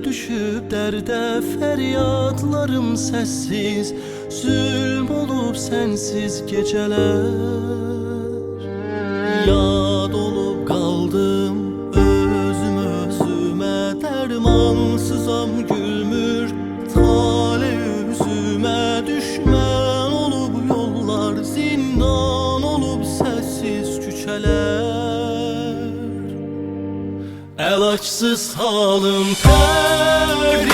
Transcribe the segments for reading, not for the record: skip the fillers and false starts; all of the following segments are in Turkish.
düşüp derde feryatlarım sessiz, zulm olup sensiz geceler. Yad olup kaldım özüme, dermansızam gülmür tale yüzüme. Düşman olup yollar, zindan olup sessiz küçeler. Elaçsız halım perişan,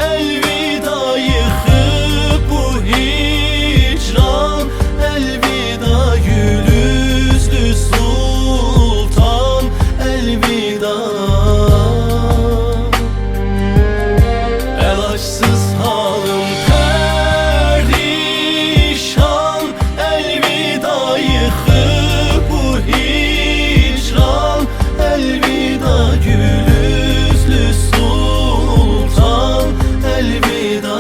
elvida yıkıp bu hicran. Elvida gül yüzlü sultan, elvida. Elaçsız halım perişan, elvida yıkıp bu hicran. Elvida gül yüzlü sultan, elvida.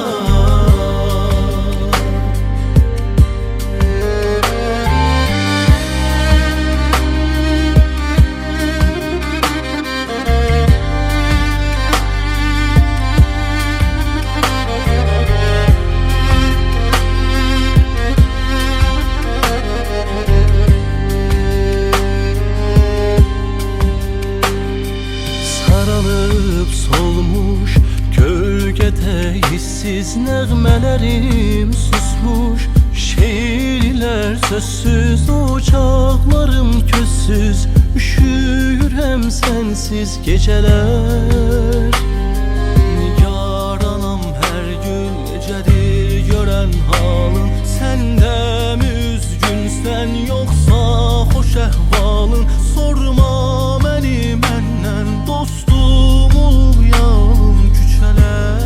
Saralıp solmuş gölgede hissiz nəğmələrim susmuş. Şeirler sözsüz, ocaklarım közsüz, üşüyürəm sensiz geceler. Nigar anam her gün gecedir gören halın, sen de mi üzgünsen yoksa hoş ehvalın? Sorma beni menden, dostum olmayalım küçeler.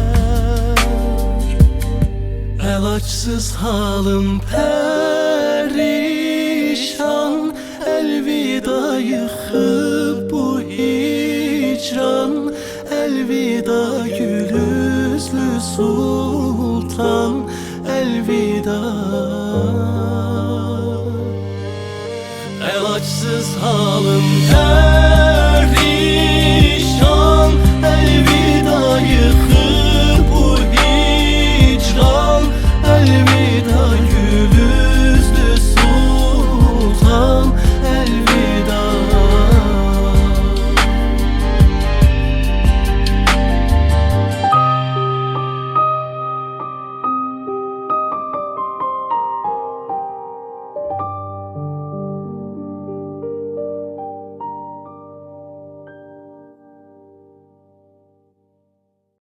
Elaçsız halım perişan, elvida yıkıp bu hicran. Elvida gül yüzlü sultan, elvida. Elaçsız halım